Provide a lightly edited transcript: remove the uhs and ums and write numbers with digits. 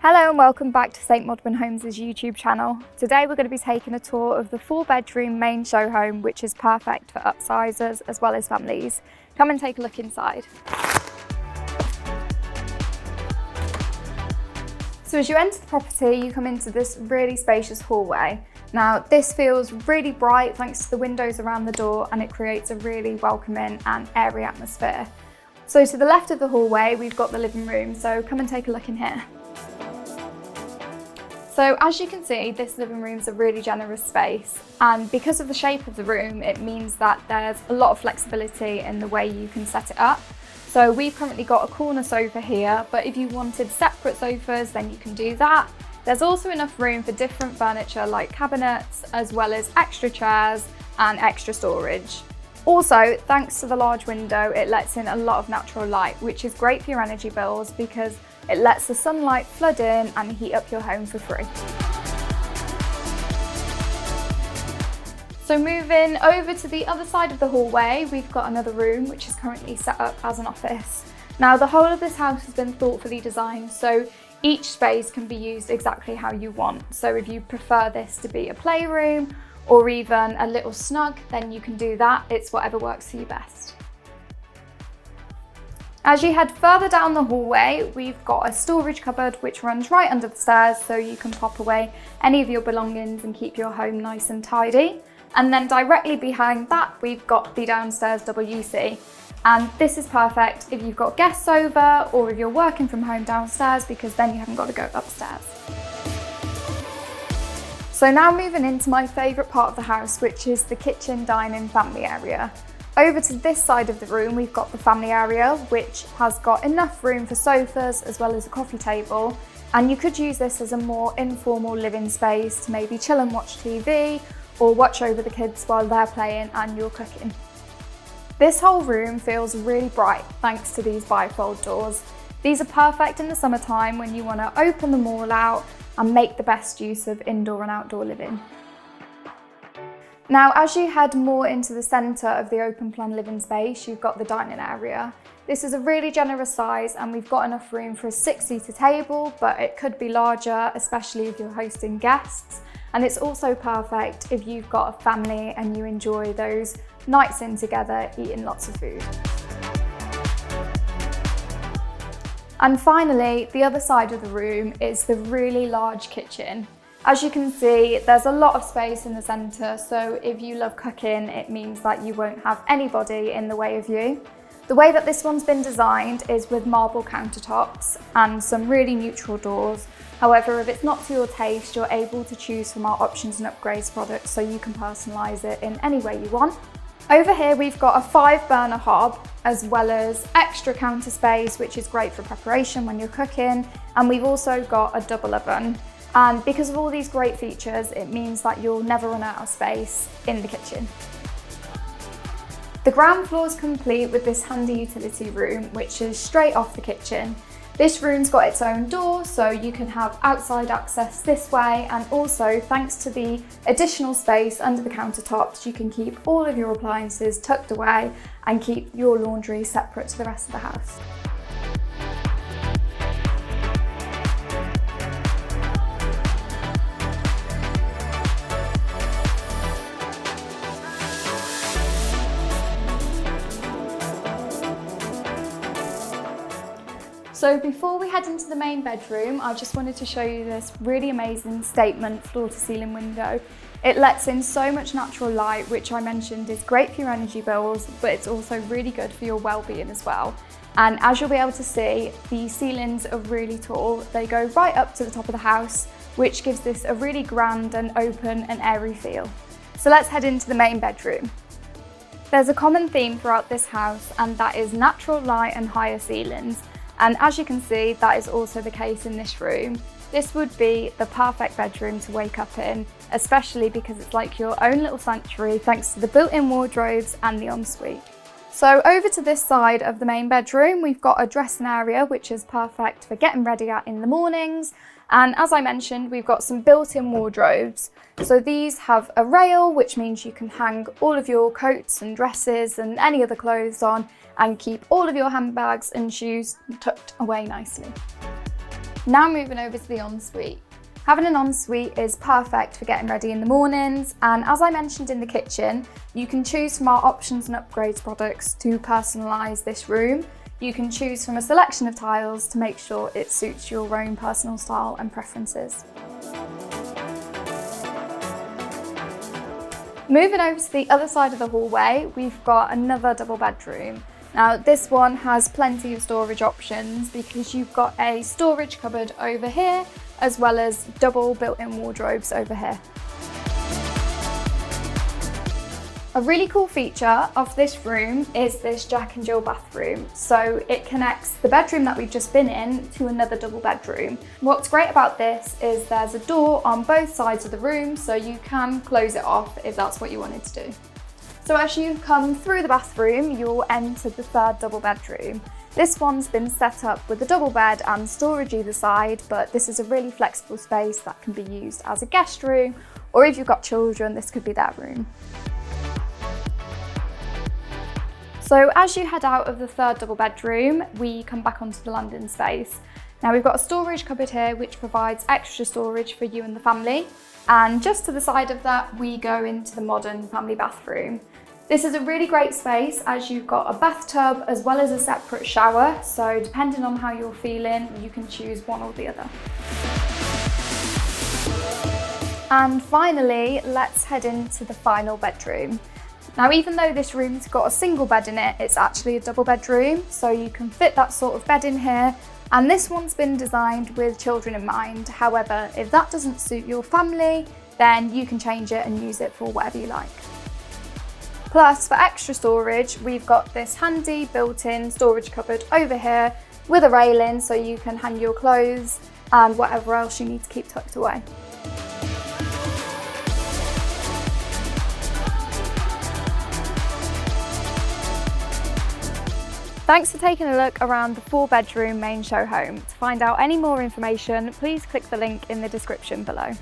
Hello and welcome back to St Modwen Homes' YouTube channel. Today we're going to be taking a tour of the 4-bedroom Mayne show home, which is perfect for upsizers as well as families. Come and take a look inside. So as you enter the property, you come into this really spacious hallway. Now this feels really bright thanks to the windows around the door, and it creates a really welcoming and airy atmosphere. So to the left of the hallway, we've got the living room, so come and take a look in here. So as you can see, this living room is a really generous space, and because of the shape of the room, it means that there's a lot of flexibility in the way you can set it up. So we've currently got a corner sofa here, but if you wanted separate sofas, then you can do that. There's also enough room for different furniture like cabinets, as well as extra chairs and extra storage. Also, thanks to the large window, it lets in a lot of natural light, which is great for your energy bills because it lets the sunlight flood in and heat up your home for free. So moving over to the other side of the hallway, we've got another room which is currently set up as an office. Now the whole of this house has been thoughtfully designed, so each space can be used exactly how you want. So if you prefer this to be a playroom or even a little snug, then you can do that. It's whatever works for you best. As you head further down the hallway, we've got a storage cupboard which runs right under the stairs, so you can pop away any of your belongings and keep your home nice and tidy. And then directly behind that, we've got the downstairs WC. And this is perfect if you've got guests over or if you're working from home downstairs, because then you haven't got to go upstairs. So now moving into my favourite part of the house, which is the kitchen, dining, family area. Over to this side of the room, we've got the family area, which has got enough room for sofas as well as a coffee table. And you could use this as a more informal living space to maybe chill and watch TV or watch over the kids while they're playing and you're cooking. This whole room feels really bright thanks to these bifold doors. These are perfect in the summertime when you want to open them all out and make the best use of indoor and outdoor living. Now, as you head more into the centre of the open plan living space, you've got the dining area. This is a really generous size and we've got enough room for a 6-seater table, but it could be larger, especially if you're hosting guests. And it's also perfect if you've got a family and you enjoy those nights in together, eating lots of food. And finally, the other side of the room is the really large kitchen. As you can see, there's a lot of space in the centre, so if you love cooking, it means that you won't have anybody in the way of you. The way that this one's been designed is with marble countertops and some really neutral doors. However, if it's not to your taste, you're able to choose from our options and upgrades products, so you can personalise it in any way you want. Over here, we've got a 5-burner hob, as well as extra counter space, which is great for preparation when you're cooking. And we've also got a double oven. And because of all these great features, it means that you'll never run out of space in the kitchen. The ground floor is complete with this handy utility room, which is straight off the kitchen. This room's got its own door, so you can have outside access this way, and also thanks to the additional space under the countertops, you can keep all of your appliances tucked away and keep your laundry separate to the rest of the house. So before we head into the main bedroom, I just wanted to show you this really amazing statement floor to ceiling window. It lets in so much natural light, which I mentioned is great for your energy bills, but it's also really good for your well-being as well. And as you'll be able to see, the ceilings are really tall. They go right up to the top of the house, which gives this a really grand and open and airy feel. So let's head into the main bedroom. There's a common theme throughout this house, and that is natural light and higher ceilings. And as you can see, that is also the case in this room. This would be the perfect bedroom to wake up in, especially because it's like your own little sanctuary thanks to the built-in wardrobes and the ensuite. So over to this side of the main bedroom, we've got a dressing area, which is perfect for getting ready in the mornings. And as I mentioned, we've got some built-in wardrobes. So these have a rail, which means you can hang all of your coats and dresses and any other clothes on and keep all of your handbags and shoes tucked away nicely. Now moving over to the ensuite. Having an ensuite is perfect for getting ready in the mornings, and as I mentioned in the kitchen, you can choose from our options and upgrades products to personalise this room. You can choose from a selection of tiles to make sure it suits your own personal style and preferences. Moving over to the other side of the hallway, we've got another double bedroom. Now this one has plenty of storage options because you've got a storage cupboard over here as well as double built-in wardrobes over here. A really cool feature of this room is this Jack and Jill bathroom. So it connects the bedroom that we've just been in to another double bedroom. What's great about this is there's a door on both sides of the room, so you can close it off if that's what you wanted to do. So as you come through the bathroom, you'll enter the third double bedroom. This one's been set up with a double bed and storage either side, but this is a really flexible space that can be used as a guest room, or if you've got children, this could be their room. So as you head out of the third double bedroom, we come back onto the landing space. Now we've got a storage cupboard here which provides extra storage for you and the family. And just to the side of that, we go into the modern family bathroom. This is a really great space as you've got a bathtub as well as a separate shower. So depending on how you're feeling, you can choose one or the other. And finally, let's head into the final bedroom. Now, even though this room's got a single bed in it, it's actually a double bedroom, so you can fit that sort of bed in here. And this one's been designed with children in mind. However, if that doesn't suit your family, then you can change it and use it for whatever you like. Plus, for extra storage, we've got this handy built-in storage cupboard over here with a railing so you can hang your clothes and whatever else you need to keep tucked away. Thanks for taking a look around the 4-bedroom Mayne show home. To find out any more information, please click the link in the description below.